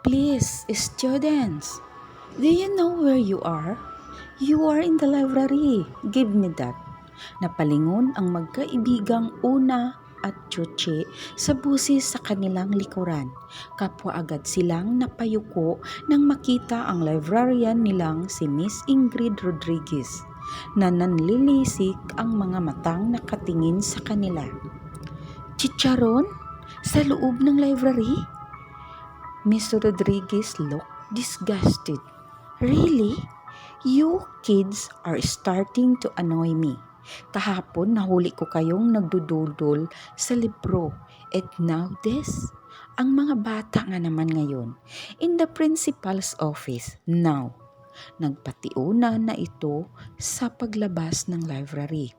Please, students, do you know where you are? You are in the library. Give me that. Napalingon ang magkaibigang Una at Chuchi sa busis sa kanilang likuran. Kapwa agad silang napayuko nang makita ang librarian nilang si Miss Ingrid Rodriguez na nanlilisik ang mga matang nakatingin sa kanila. Chicharon? Sa loob ng library? Miss Rodriguez looked disgusted. Really? You kids are starting to annoy me. Kahapon nahuli ko kayong nagdududol sa libro. And now this? Ang mga bata nga naman ngayon. In the principal's office. Now. Nagpatiuna na ito sa paglabas ng library.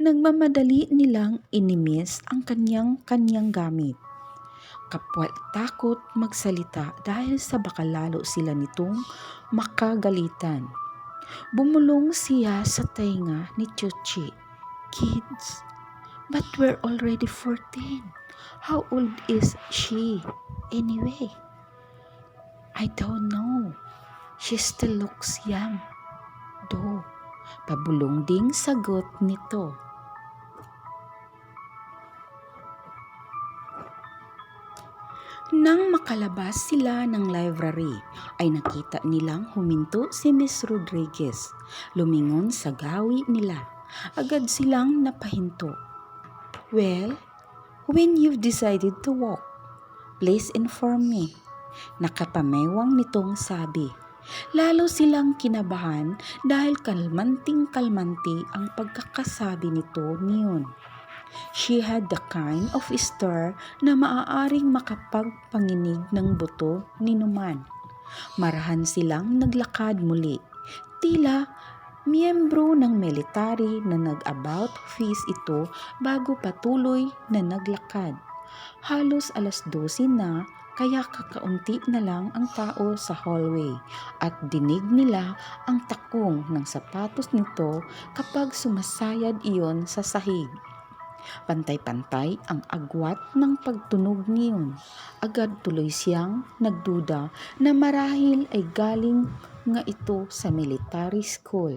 Nagmamadali nilang inimis ang kanyang gamit. Kapwa takot magsalita dahil sa baka lalo sila nitong makagalitan. Bumulong siya sa tainga ni Chuchi. Kids, but we're already 14. How old is she anyway? I don't know. She still looks young. Do, pabulong ding sagot nito. Nang makalabas sila ng library, ay nakita nilang huminto si Miss Rodriguez. Lumingon sa gawi nila. Agad silang napahinto. Well, when you've decided to walk, please inform me. Nakapamewang nitong sabi. Lalo silang kinabahan dahil kalmanting-kalmanti ang pagkakasabi nito niyon. She had the kind of stare na maaaring makapagpanginig ng buto ni Numan. Marahan silang naglakad muli. Tila miyembro ng military na nag-about face ito bago patuloy na naglakad. Halos 12:00 na kaya kakaunti na lang ang tao sa hallway at dinig nila ang takong ng sapatos nito kapag sumasayad iyon sa sahig. Pantay-pantay ang agwat ng pagtunog niyon. Agad tuloy siyang nagduda na marahil ay galing nga ito sa military school.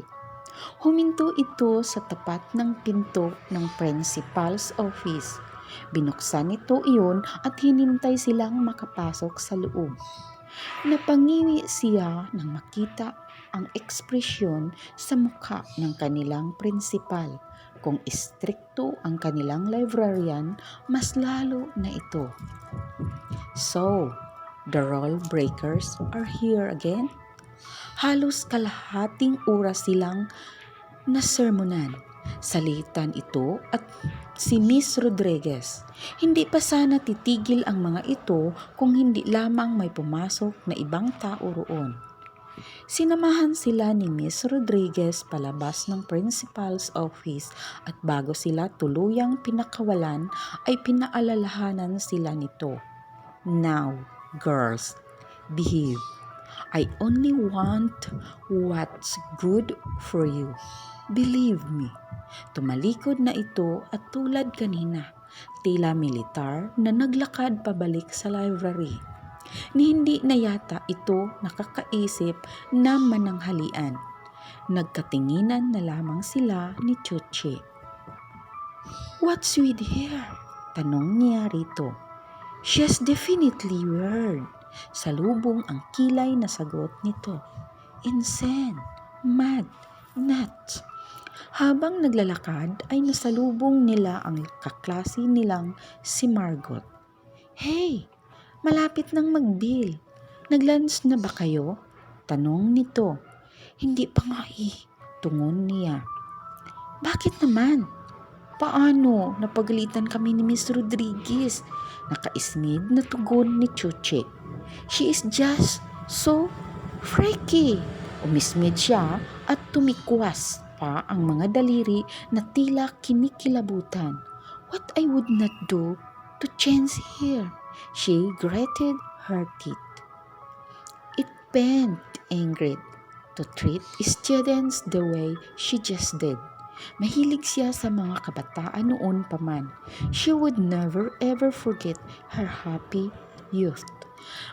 Huminto ito sa tapat ng pinto ng principal's office. Binuksan nito iyon at hinintay silang makapasok sa loob. Napangiwi siya nang makita ang ekspresyon sa mukha ng kanilang principal. Kung istrikto ang kanilang librarian, mas lalo na ito. So, the rule breakers are here again? Halos kalahating oras silang nasermonan. Salitan ito at si Miss Rodriguez. Hindi pa sana titigil ang mga ito kung hindi lamang may pumasok na ibang tao roon. Sinamahan sila ni Miss Rodriguez palabas ng principal's office at bago sila tuluyang pinakawalan ay pinaalalahanan sila nito. Now, girls, behave. I only want what's good for you. Believe me. Tumalikod na ito at tulad kanina, tila militar na naglakad pabalik sa library. Ni hindi na yata ito nakakaisip na mananghalian. Nagkatinginan na lamang sila ni Chuchi. What's with her? Tanong niya rito. She's definitely weird. Salubong ang kilay na sagot nito. Insane, mad, nuts. Habang naglalakad ay nasalubong nila ang kaklase nilang si Margot. Hey! Malapit nang mag-bill. Nag-lunch na ba kayo? Tanong nito. Hindi pa nga tungon niya. Bakit naman? Paano? Napagalitan kami ni Miss Rodriguez. Nakaismid na tugon ni Chuchi. She is just so freaky. Umismid siya at tumikwas pa ang mga daliri na tila kinikilabutan. What I would not do to change her. She gritted her teeth. It pained Ingrid to treat students the way she just did. Mahilig siya sa mga kabataan noon pa man. She would never ever forget her happy youth.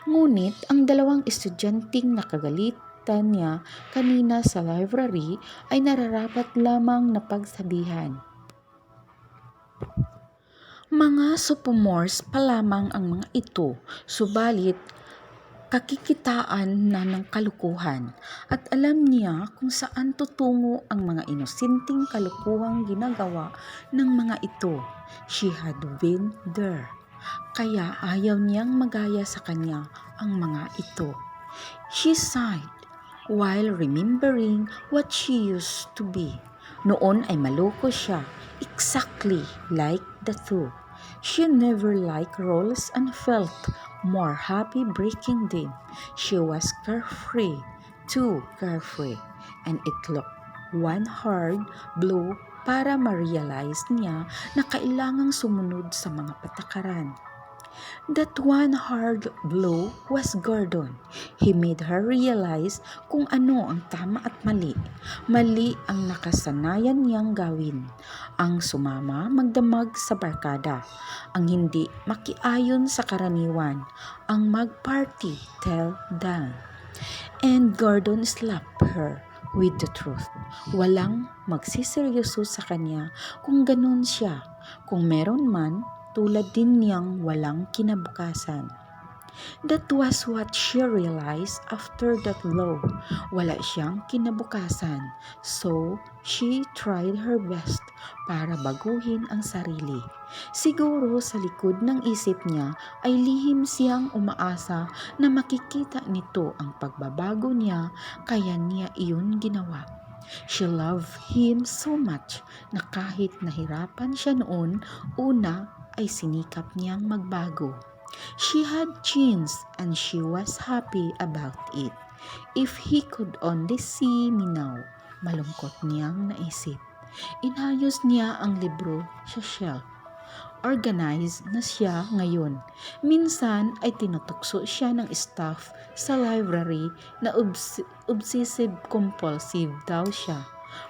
Ngunit ang dalawang estudyanteng nakagalitan niya kanina sa library ay nararapat lamang na pagsabihan. Mga sophomores pa lamang ang mga ito, subalit kakikitaan na ng kalukuhan at alam niya kung saan tutungo ang mga inosenteng kalukuhang ginagawa ng mga ito. She had been there. Kaya ayaw niyang magaya sa kanya ang mga ito. She sighed while remembering what she used to be. Noon ay maloko siya, exactly like the two. She never liked rules and felt more happy breaking them. She was carefree, too carefree, and it took one hard blow para ma-realize niya na kailangang sumunod sa mga patakaran. That one hard blow was Gordon. He made her realize kung ano ang tama at mali. Mali ang nakasanayan niyang gawin. Ang sumama magdamag sa barkada. Ang hindi makiayon sa karaniwan. Ang mag-party till dawn. And Gordon slapped her with the truth. Walang magsiseryoso sa kanya kung ganun siya. Kung meron man, tulad din niyang walang kinabukasan. That was what she realized after that blow. Wala siyang kinabukasan. So, she tried her best para baguhin ang sarili. Siguro sa likod ng isip niya ay lihim siyang umaasa na makikita nito ang pagbabago niya, kaya niya iyon ginawa. She loved him so much na kahit nahirapan siya noon, una ay sinikap niyang magbago. She had changed and she was happy about it. If he could only see me now, malungkot niyang naisip. Inayos niya ang libro sa shelf. Organized na siya ngayon. Minsan ay tinutukso siya ng staff sa library na obsessive-compulsive daw siya.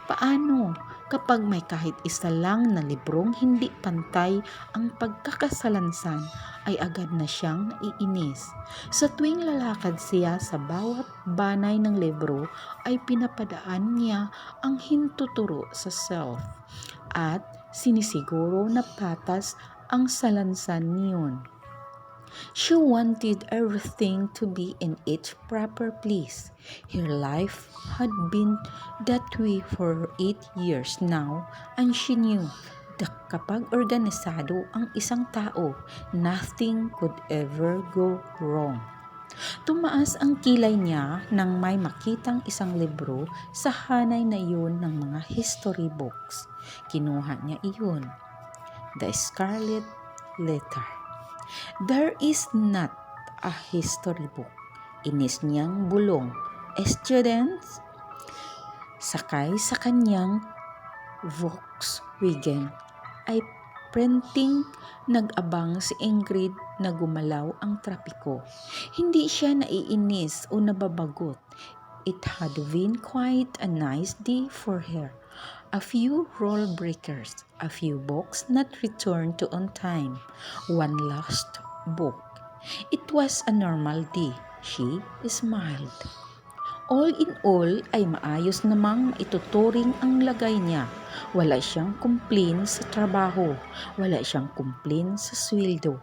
Paano kapag may kahit isa lang na librong hindi pantay ang pagkakasalansan ay agad na siyang naiinis. Sa tuwing lalakad siya sa bawat banay ng libro ay pinapadaan niya ang hintuturo sa shelf at sinisiguro na patas ang salansan niyon. She wanted everything to be in its proper place. Her life had been that way for 8 years now, and she knew that kapag organisado ang isang tao, nothing could ever go wrong. Tumaas ang kilay niya nang may makitang isang libro sa hanay na iyon ng mga history books. Kinuha niya iyon. The Scarlet Letter. There is not a history book. Inis niyang bulong. Students? Sakay sa kanyang Volkswagen ay printing nag-abang si Ingrid na gumalaw ang trapiko. Hindi siya naiinis o nababagot. It had been quite a nice day for her. A few rule breakers, a few books not returned to on time, one lost book. It was a normal day. She smiled. All in all ay maayos namang maituturing ang lagay niya. Wala siyang complain sa trabaho. Wala siyang complain sa sweldo.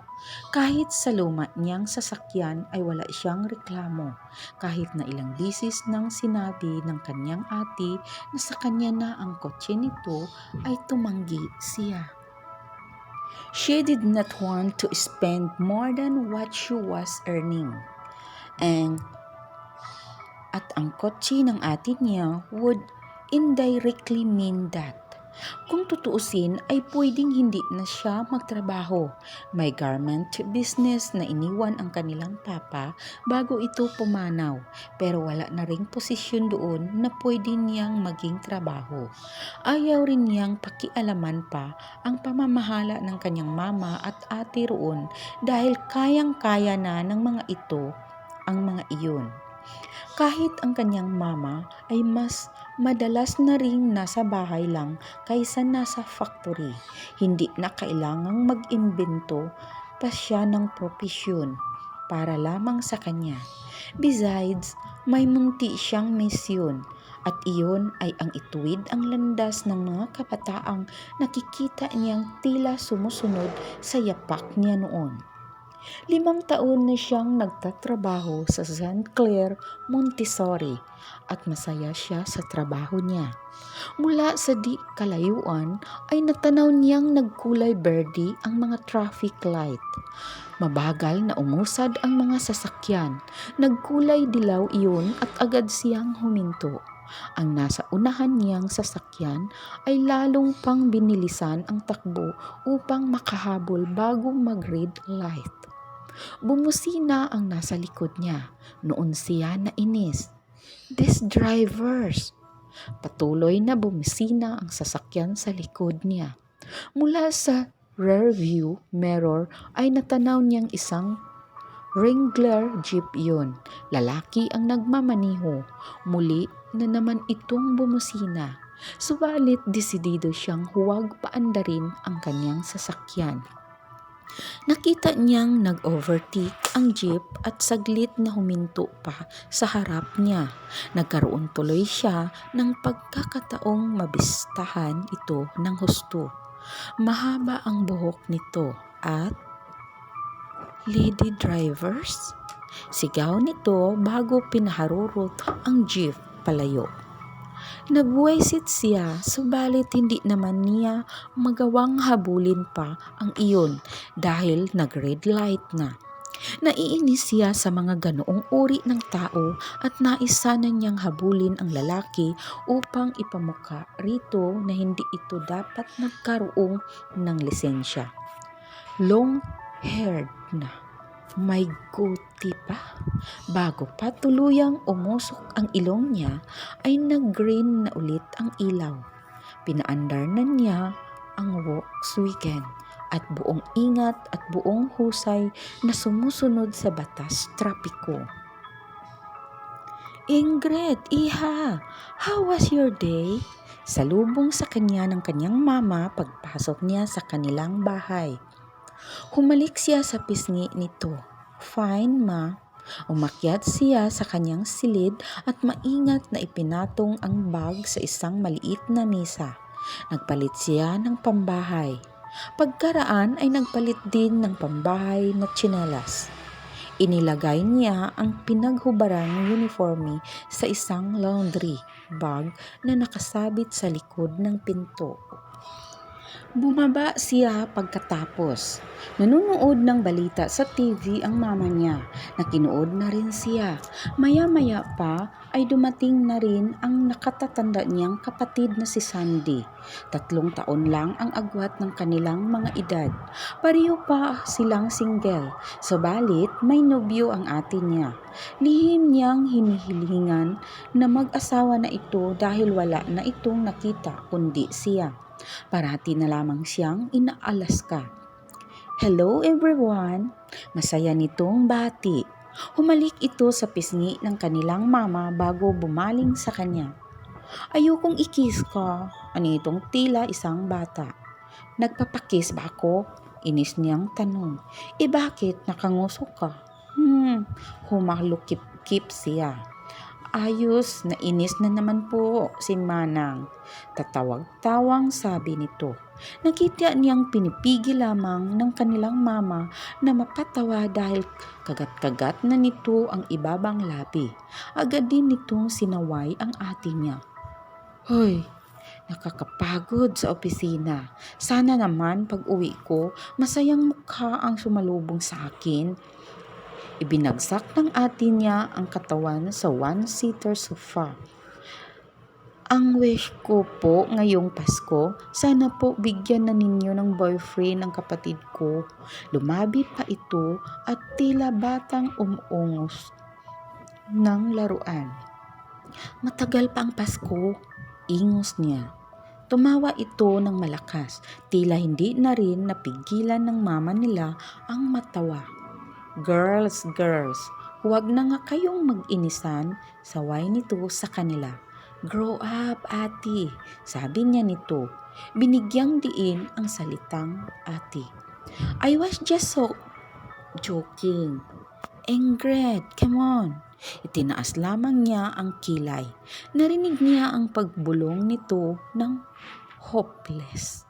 Kahit sa luma niyang sasakyan ay wala siyang reklamo. Kahit na ilang bisis nang sinabi ng kanyang ate na sa kanya na ang kotse nito ay tumanggi siya. She did not want to spend more than what she was earning. At ang kotse ng ate niya would indirectly mean that. Kung tutuusin ay pwedeng hindi na siya magtrabaho. May garment business na iniwan ang kanilang papa bago ito pumanaw, pero wala na ring posisyon doon na pwede niyang maging trabaho. Ayaw rin niyang pakialaman pa ang pamamahala ng kanyang mama at ate roon dahil kayang-kaya na ng mga ito ang mga iyon. Kahit ang kanyang mama ay mas madalas na ring nasa bahay lang kaysa nasa factory. Hindi na kailangang mag-imbento pa siya ng propesyon. para lamang sa kanya. Besides, may munti siyang misyon at iyon ay ang ituwid ang landas ng mga kabataang nakikita niyang tila sumusunod sa yapak niya noon. 5 taon na siyang nagtatrabaho sa St. Clair Montessori at masaya siya sa trabaho niya. Mula sa di kalayuan ay natanaw niyang nagkulay berde ang mga traffic light. Mabagal na umusad ang mga sasakyan. Nagkulay dilaw iyon at agad siyang huminto. Ang nasa unahan niyang sasakyan ay lalong pang binilisan ang takbo upang makahabol bago mag-red light. Bumusina ang nasa likod niya. Noon siya nainis. These drivers! Patuloy na bumisina ang sasakyan sa likod niya. Mula sa rear view mirror ay natanaw niyang isang Wrangler jeep yun. Lalaki ang nagmamaniho. Muli na naman itong bumusina. Subalit desidido siyang huwag paandarin ang kanyang sasakyan. Nakita niyang nag-overtake ang jeep at saglit na huminto pa sa harap niya. Nagkaroon tuloy siya ng pagkakataong mabistahan ito ng husto. Mahaba ang buhok nito at "Lady drivers?" Sigaw nito bago pinaharurot ang jeep palayo. Nagbuwisit siya, subalit hindi naman niya magawang habulin pa ang iyon dahil nag-red light na. Naiinis siya sa mga ganoong uri ng tao at nais sana niyang habulin ang lalaki upang ipamuka rito na hindi ito dapat nagkaroon ng lisensya. Long-haired na. May goatee pa. Bago pa tuluyang umusok ang ilong niya ay nag-green na ulit ang ilaw. Pinaandar na niya ang Volkswagen at buong ingat at buong husay na sumusunod sa batas trapiko. "Ingrid, iha, how was your day?" Salubong sa kanya ng kanyang mama pagpasok niya sa kanilang bahay. Humalik siya sa pisngi nito. "Fine, ma." Umakyat siya sa kanyang silid at maingat na ipinatong ang bag sa isang maliit na mesa. Nagpalit siya ng pambahay. Pagkaraan ay nagpalit din ng pambahay na tsinelas. Inilagay niya ang pinaghubarang uniforme sa isang laundry bag na nakasabit sa likod ng pinto. Bumaba siya pagkatapos. Nanonood ng balita sa TV ang mama niya. Nakinood na rin siya. Maya-maya pa ay dumating na rin ang nakatatanda niyang kapatid na si Sandy. 3 taon lang ang agwat ng kanilang mga edad. Pareho pa silang single. Subalit may nobyo ang ate niya. Lihim niyang hinihilingan na mag-asawa na ito dahil wala na itong nakita kundi siya. Parati na lamang siyang inaalas-ka. "Hello everyone!" Masaya nitong bati. Humalik ito sa pisngi ng kanilang mama bago bumaling sa kanya. "Ayokong ikis ka." Anitong tila isang bata. "Nagpapakis ba ako?" Inis niyang tanong. Bakit? Nakangusok ka?" Humalukip-kip siya. "Ayos, nainis na naman po si Manang." Tatawag-tawang sabi nito. Nakita niyang pinipigil lamang ng kanilang mama na mapatawa dahil kagat-kagat na nito ang ibabang labi. Agad din nitong sinaway ang ate niya. "Hoy, nakakapagod sa opisina. Sana naman pag uwi ko, masayang mukha ang sumalubong sa akin." Ibinagsak ng ate niya ang katawan sa one-seater sofa. "Ang wish ko po ngayong Pasko, sana po bigyan na ninyo ng boyfriend ang kapatid ko." Lumabi pa ito at tila batang umungos ng laruan. "Matagal pa ang Pasko," ingos niya. Tumawa ito ng malakas, tila hindi na rin napigilan ng mama nila ang matawa. Girls, huwag na nga kayong mag-inisan," saway nito sa kanila. "Grow up, ate," sabi niya nito. Binigyang diin ang salitang ate. "I was just so joking." Ingrid, come on! Itinaas lamang niya ang kilay. Narinig niya ang pagbulong nito ng hopeless.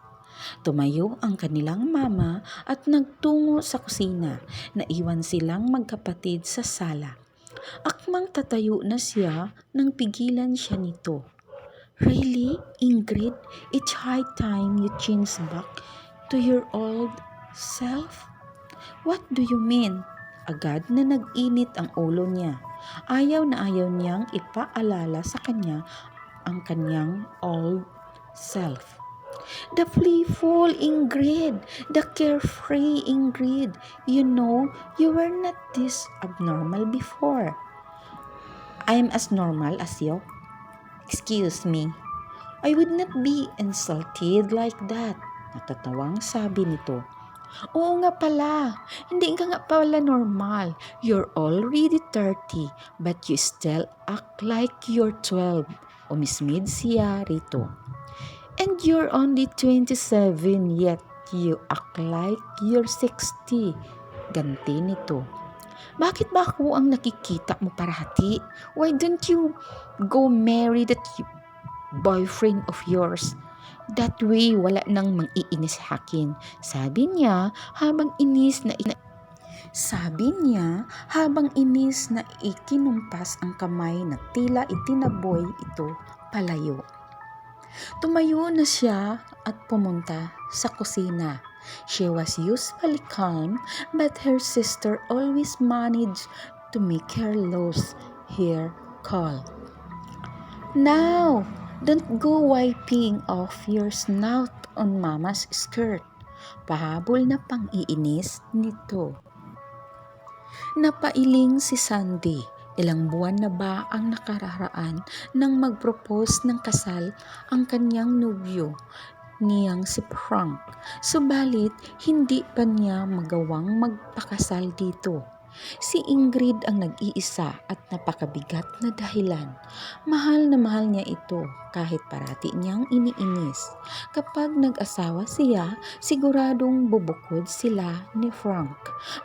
Tumayo ang kanilang mama at nagtungo sa kusina. Naiwan silang magkapatid sa sala. Akmang tatayo na siya nang pigilan siya nito. Really, Ingrid, it's high time you change back to your old self? What do you mean? Agad na nag-init ang ulo niya. Ayaw na ayaw niyang ipaalala sa kanya ang kanyang old self. The playful Ingrid, the carefree Ingrid. You know, you were not this abnormal before. I'm as normal as you. Excuse me. I would not be insulted like that. Natatawang sabi nito. Oo nga pala, hindi ka nga pala normal. You're already 30, but you still act like you're 12. Umismid siya rito. And you're only 27, yet you act like you're 60. Ganti nito. Bakit ba ako ang nakikita mo parati? Why don't you go marry that boyfriend of yours? That way, wala nang mang-iinis sa akin. Sabi niya habang inis na ikinumpas ang kamay na tila itinaboy ito palayo. Tumayo na siya at pumunta sa kusina. She was usually calm, but her sister always managed to make her lose her cool. Now, don't go wiping off your snout on mama's skirt. Pahabol na pang-iinis nito. Napailing si Sandy. Ilang buwan na ba ang nakararaan nang mag-propose ng kasal ang kanyang nobyo niyang si Frank. Subalit, hindi pa niya magawang magpakasal dito. Si Ingrid ang nag-iisa at napakabigat na dahilan. Mahal na mahal niya ito kahit parati niyang iniinis. Kapag nag-asawa siya, siguradong bubukod sila ni Frank.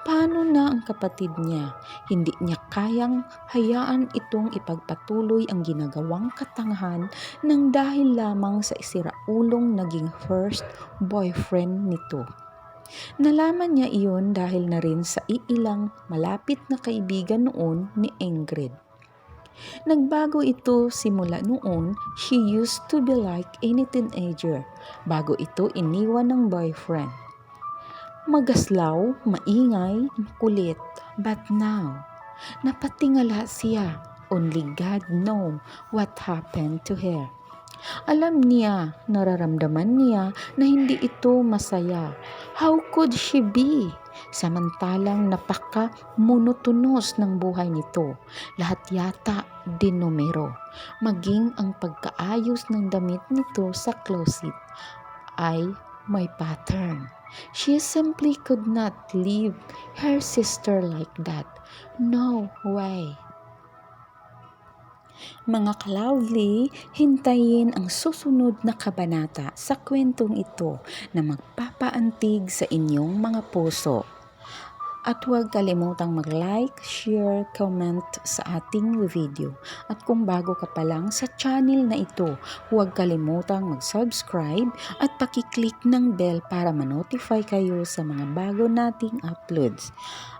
Paano na ang kapatid niya? Hindi niya kayang hayaan itong ipagpatuloy ang ginagawang katangahan nang dahil lamang sa isiraulong naging first boyfriend nito. Nalaman niya iyon dahil na rin sa iilang malapit na kaibigan noon ni Ingrid. Nagbago ito simula noon. She used to be like any teenager bago ito iniwan ng boyfriend. Magaslaw, maingay, kulit. But now, napatingala siya. Only God knows what happened to her. Alam niya, nararamdaman niya na hindi ito masaya. How could she be? Samantalang napaka-monotonous ng buhay nito. Lahat yata dinumero. Maging ang pagkaayos ng damit nito sa closet ay may pattern. She simply could not leave her sister like that. No way. Mga ka-lovely, hintayin ang susunod na kabanata sa kwentong ito na magpapaantig sa inyong mga puso. At huwag kalimutang mag-like, share, comment sa ating video. At kung bago ka pa lang sa channel na ito, huwag kalimutang mag-subscribe at pakiclick ng bell para ma-notify kayo sa mga bago nating uploads.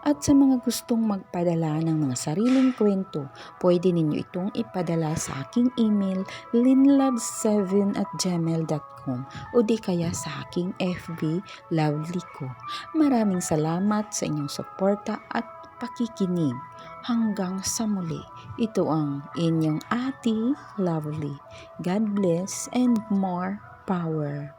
At sa mga gustong magpadala ng mga sariling kwento, pwede ninyo itong ipadala sa aking email linlove7@gmail.com o di kaya sa aking FB Lovely ko. Maraming salamat sa inyong suporta at pakikinig. Hanggang sa muli, ito ang inyong Ate Lovely. God bless and more power.